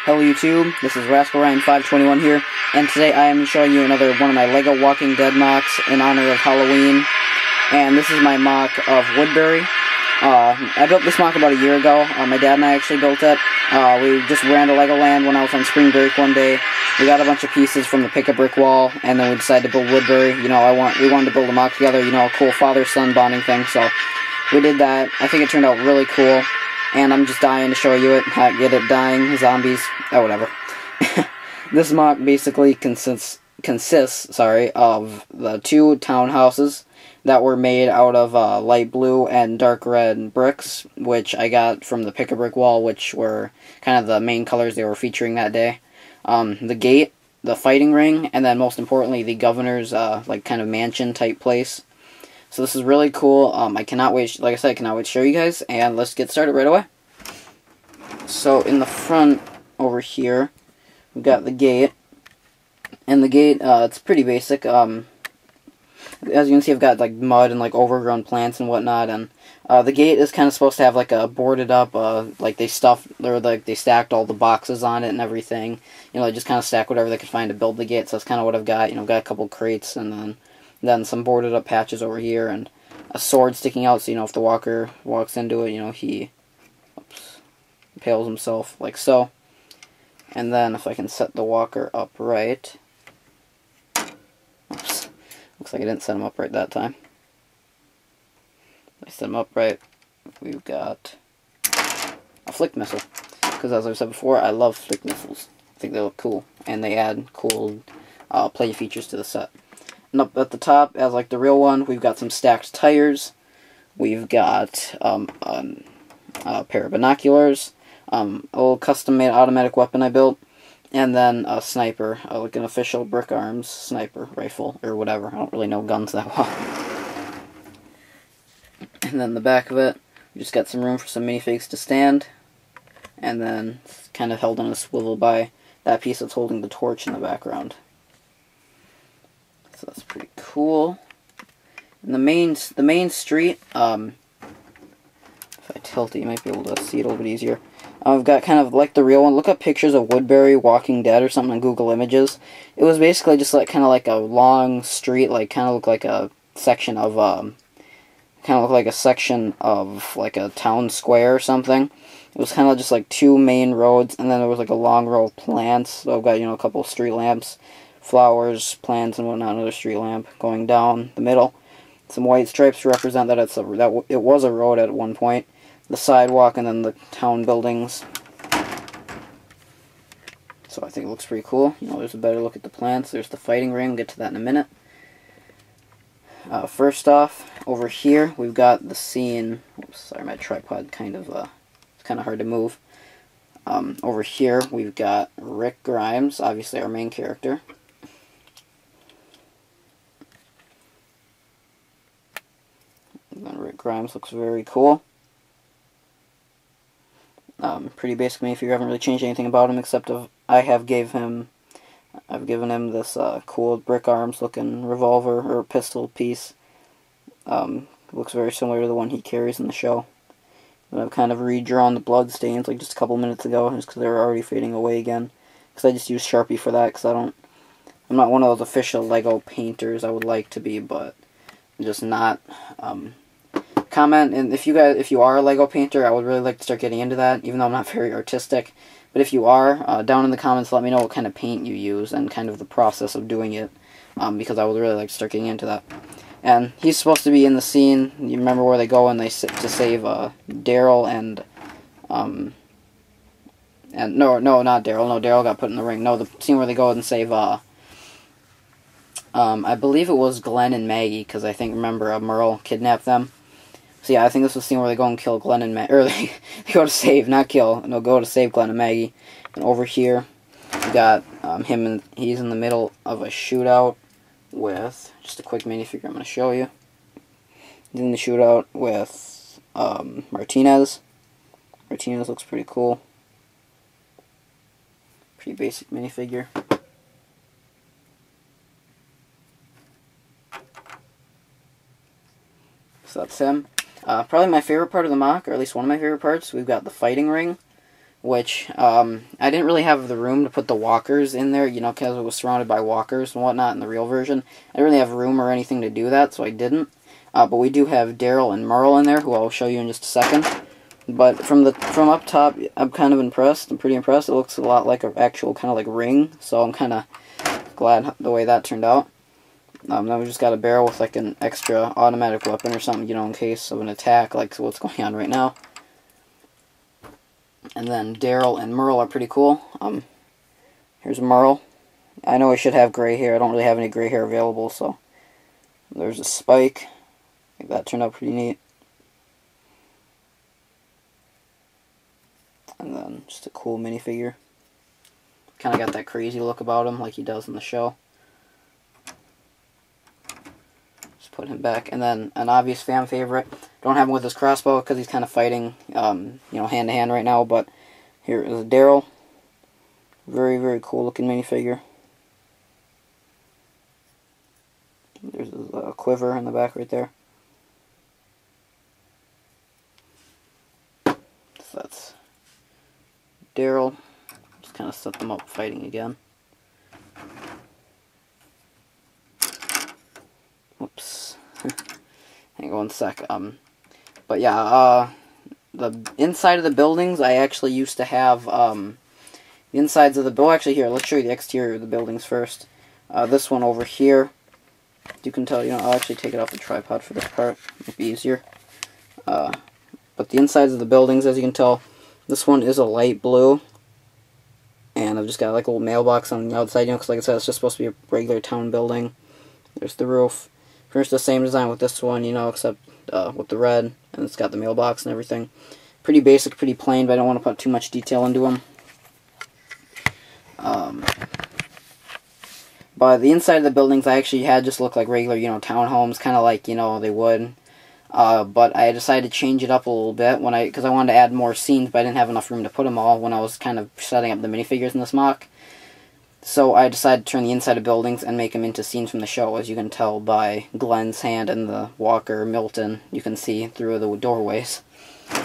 Hello YouTube, this is Rascal Ryan 521 here, and today I am showing you another one of my LEGO Walking Dead MOCs in honor of Halloween. And this is my MOC of Woodbury. I built this MOC about a year ago. My dad and I actually built it. We just ran to Legoland when I was on spring break one day. We got a bunch of pieces from the pick-a-brick wall, and then we decided to build Woodbury. You know, we wanted to build a MOC together, you know, a cool father-son bonding thing, so we did that. I think it turned out really cool. And I'm just dying to show you it. Get it, dying, zombies, whatever. This MOC basically consists of the two townhouses that were made out of light blue and dark red bricks, which I got from the pick-a-brick wall, which were kind of the main colors they were featuring that day. The gate, the fighting ring, and then most importantly, the governor's like kind of mansion type place. So this is really cool. I cannot wait, like I said, I cannot wait to show you guys, and let's get started right away. So in the front over here, we've got the gate, and the gate, it's pretty basic. As you can see, I've got like mud and like overgrown plants and whatnot, and the gate is kind of supposed to have like a boarded up, like they stacked all the boxes on it and everything. You know, they just kind of stack whatever they could find to build the gate. So that's kind of what I've got. You know, got a couple crates and then some boarded up patches over here, and a sword sticking out, so you know if the walker walks into it, you know, he impales himself like so. And then if I can set the walker up right, oops, looks like I didn't set him up right that time. If I set him up right, we've got a flick missile, because as I've said before, I love flick missiles. I think they look cool, and they add cool play features to the set. And up at the top, as like the real one, we've got some stacked tires. We've got a pair of binoculars, a little custom-made automatic weapon I built, and then a sniper, like an official Brick Arms sniper rifle, or whatever. I don't really know guns that well. And then the back of it, we just got some room for some minifigs to stand, and then it's kind of held on a swivel by that piece that's holding the torch in the background. So that's pretty cool. And the main street, if I tilt it, you might be able to see it a little bit easier. I've got kind of like the real one. Look up pictures of Woodbury Walking Dead or something on Google Images. It was basically just like kind of like a long street, like kind of looked like a section of like a town square or something. It was kind of just like two main roads, and then there was like a long row of plants. So I've got, you know, a couple of street lamps, flowers, plants, and whatnot. Another street lamp going down the middle. Some white stripes to represent that it was a road at one point. The sidewalk, and then the town buildings. So I think it looks pretty cool. You know, there's a better look at the plants. There's the fighting ring. We'll get to that in a minute. First off, over here we've got the scene. Oops, sorry, my tripod it's kind of hard to move. Over here we've got Rick Grimes, obviously our main character. And then Rick Grimes looks very cool. Pretty basic minifigure. I haven't really changed anything about him except I've given him this cool Brick Arms looking revolver or pistol piece. Looks very similar to the one he carries in the show. And I've kind of redrawn the blood stains like just a couple minutes ago, just because they were already fading away again. Because I just used Sharpie for that, because I'm not one of those official LEGO painters. I would like to be, but I'm just not. Comment, and if you are a LEGO painter, I would really like to start getting into that, even though I'm not very artistic. But if you are, down in the comments, let me know what kind of paint you use and kind of the process of doing it, because I would really like to start getting into that. And he's supposed to be in the scene. You remember where they go and to save Daryl and no, not Daryl. No, Daryl got put in the ring. No, the scene where they go and save I believe it was Glenn and Maggie, because I think, remember, Merle kidnapped them. So yeah, I think this was the scene where they go and kill Glenn and Maggie, or they go to save, not kill, no, go to save Glenn and Maggie. And over here, we got him, and he's in the middle of a shootout with, just a quick minifigure I'm going to show you. He's in the shootout with Martinez. Martinez looks pretty cool. Pretty basic minifigure. So that's him. Probably my favorite part of the MOC, or at least one of my favorite parts, we've got the fighting ring. which I didn't really have the room to put the walkers in there, you know, because it was surrounded by walkers and whatnot in the real version. I didn't really have room or anything to do that, so I didn't. But we do have Daryl and Merle in there, who I'll show you in just a second. But from up top, I'm kind of impressed. I'm pretty impressed. It looks a lot like an actual kind of like ring, so I'm kind of glad the way that turned out. Then we just got a barrel with like an extra automatic weapon or something, you know, in case of an attack, like what's going on right now. And then Daryl and Merle are pretty cool. Here's Merle. I know I should have gray hair. I don't really have any gray hair available, so there's a spike. I think that turned out pretty neat. And then just a cool minifigure. Kind of got that crazy look about him, like he does in the show. Just put him back. And then an obvious fan favorite. Don't have him with his crossbow because he's kind of fighting, you know, hand to hand right now. But here is Daryl. Very, very cool looking minifigure. There's a quiver in the back right there. So that's Daryl. Just kind of set them up fighting again. Whoops. Hang on one sec. But yeah, the inside of the buildings, I actually used to have, the insides of the, oh, actually here, let's show you the exterior of the buildings first. This one over here, you can tell, you know, I'll actually take it off the tripod for this part, it'll be easier. But the insides of the buildings, as you can tell, this one is a light blue. And I've just got like a little mailbox on the outside, you know, because like I said, it's just supposed to be a regular town building. There's the roof. Pretty much the same design with this one, you know, except with the red, and it's got the mailbox and everything. Pretty basic, pretty plain, but I don't want to put too much detail into them. But the inside of the buildings I actually had just look like regular, you know, townhomes, kind of like, you know, they would. But I decided to change it up a little bit because I wanted to add more scenes, but I didn't have enough room to put them all when I was kind of setting up the minifigures in this MOC. So I decided to turn the inside of buildings and make them into scenes from the show, as you can tell by Glenn's hand and the walker, Milton. You can see through the doorways. Just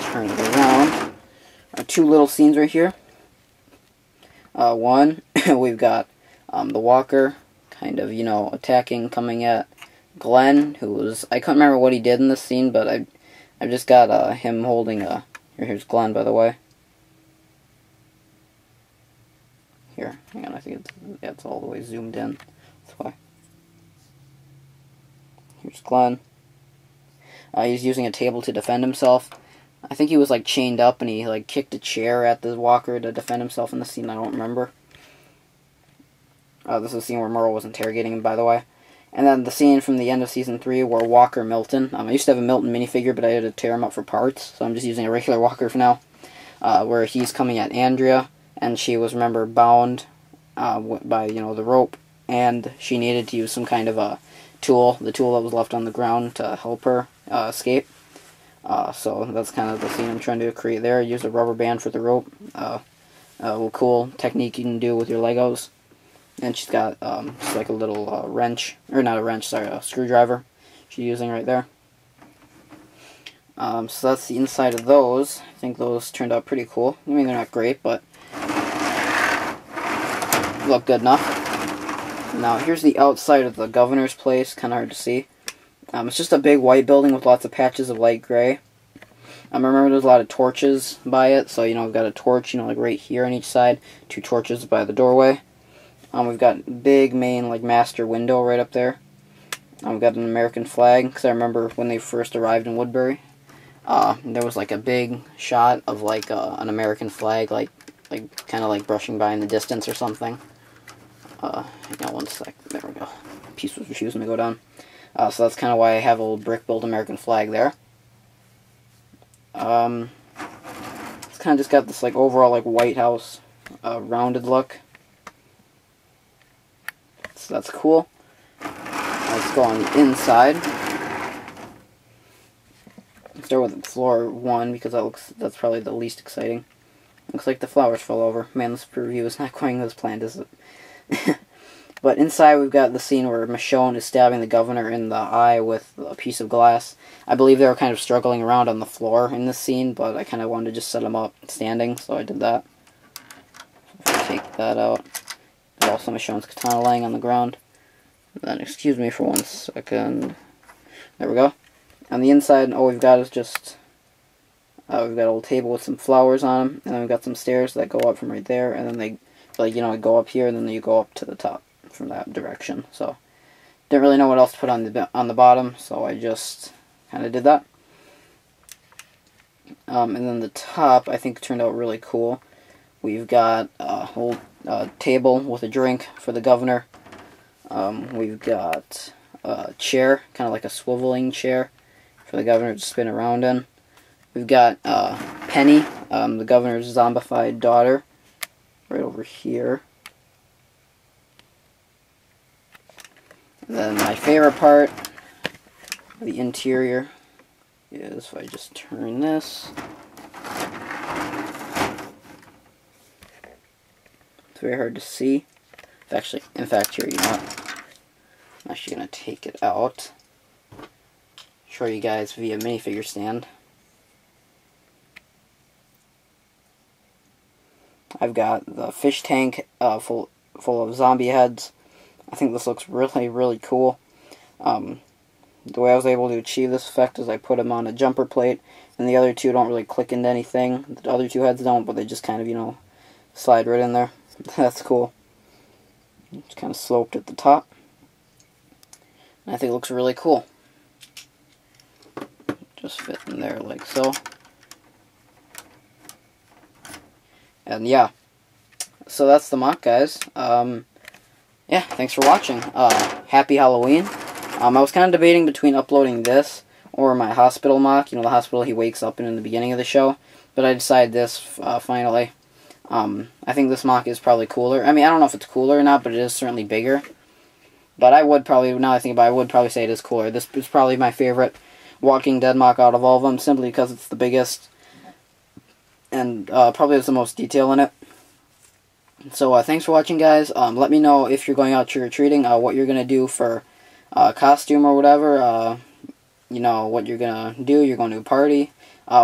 turn it around. Two little scenes right here. One, we've got the walker kind of, you know, attacking, coming at Glenn, who was, I couldn't remember what he did in this scene, but I've just got him holding a, here's Glenn, by the way. Here, hang on, I think it's all the way zoomed in. That's why. Here's Glenn. He's using a table to defend himself. I think he was like chained up and he like kicked a chair at the walker to defend himself in the scene. I don't remember. This is a scene where Merle was interrogating him, by the way. And then the scene from the end of Season 3 where Walker Milton. I used to have a Milton minifigure, but I had to tear him up for parts, so I'm just using a regular Walker for now. Where he's coming at Andrea, and she was, remember, bound by, you know, the rope, and she needed to use some kind of a tool, the tool that was left on the ground, to help her escape. So that's kind of the scene I'm trying to create there. Use a rubber band for the rope. A little cool technique you can do with your Legos. And she's got just like a little wrench, or not a wrench, sorry, a screwdriver she's using right there. So that's the inside of those. I think those turned out pretty cool. I mean, they're not great, but look good enough. Now, here's the outside of the governor's place. Kind of hard to see. It's just a big white building with lots of patches of light gray. Remember, there's a lot of torches by it, so, you know, we've got a torch, you know, like right here on each side. 2 torches by the doorway. We've got big main, like, master window right up there. We've got an American flag, because I remember when they first arrived in Woodbury. There was, like, a big shot of, like, an American flag, like kind of, like, brushing by in the distance or something. Hang on one sec. There we go. Piece was refusing to go down. So that's kind of why I have a little brick-built American flag there. It's kind of just got this, like, overall, like, White House rounded look. So that's cool. Let's go on the inside. Let's start with floor 1 because that's probably the least exciting. Looks like the flowers fell over. Man, this review is not going as planned, is it? But inside we've got the scene where Michonne is stabbing the governor in the eye with a piece of glass. I believe they were kind of struggling around on the floor in this scene, but I kind of wanted to just set them up standing, so I did that. If I take that out, there's also Michonne's katana laying on the ground. And then, excuse me for 1 second. There we go. On the inside, all we've got is just... we've got a little table with some flowers on them, and then we've got some stairs that go up from right there, and then they, like, you know, go up here, and then you go up to the top from that direction. So, didn't really know what else to put on the bottom, so I just kind of did that. And then the top, I think, turned out really cool. We've got a whole table with a drink for the governor. We've got a chair, kind of like a swiveling chair for the governor to spin around in. We've got Penny, the governor's zombified daughter, right over here. And then my favorite part of the interior is, if I just turn this, it's very hard to see. In fact, here, you know what? I'm actually going to take it out, show you guys via minifigure stand. I've got the fish tank full of zombie heads. I think this looks really, really cool. The way I was able to achieve this effect is I put them on a jumper plate, and the other two don't really click into anything. The other two heads don't, but they just kind of, you know, slide right in there. That's cool. It's kind of sloped at the top. And I think it looks really cool. Just fit in there like so. And yeah, so that's the MOC, guys. Yeah, thanks for watching. Happy Halloween. I was kind of debating between uploading this or my hospital MOC, you know, the hospital he wakes up in the beginning of the show, but I decided this finally. I think this MOC is probably cooler. I mean, I don't know if it's cooler or not, but it is certainly bigger. But I would probably, now I think about it, I would probably say it is cooler. This is probably my favorite Walking Dead MOC out of all of them, simply because it's the biggest and probably has the most detail in it. So thanks for watching, guys. Let me know if you're going out trick-or-treating, what you're going to do for costume or whatever. You know, what you're going to do. You're going to a party.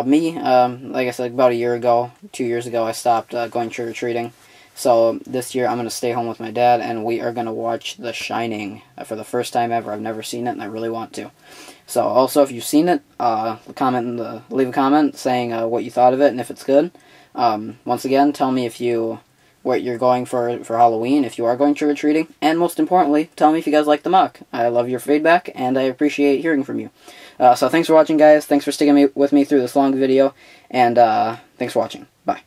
Me, like I said, about a year ago, 2 years ago, I stopped going trick-or-treating. So this year I'm going to stay home with my dad, and we are going to watch The Shining for the first time ever. I've never seen it, and I really want to. So also, if you've seen it, leave a comment saying what you thought of it and if it's good. Once again, tell me what you're going for Halloween, if you are going trick-or-treating, and most importantly, tell me if you guys like the MOC. I love your feedback, and I appreciate hearing from you. So thanks for watching, guys. Thanks for sticking with me through this long video, and thanks for watching. Bye.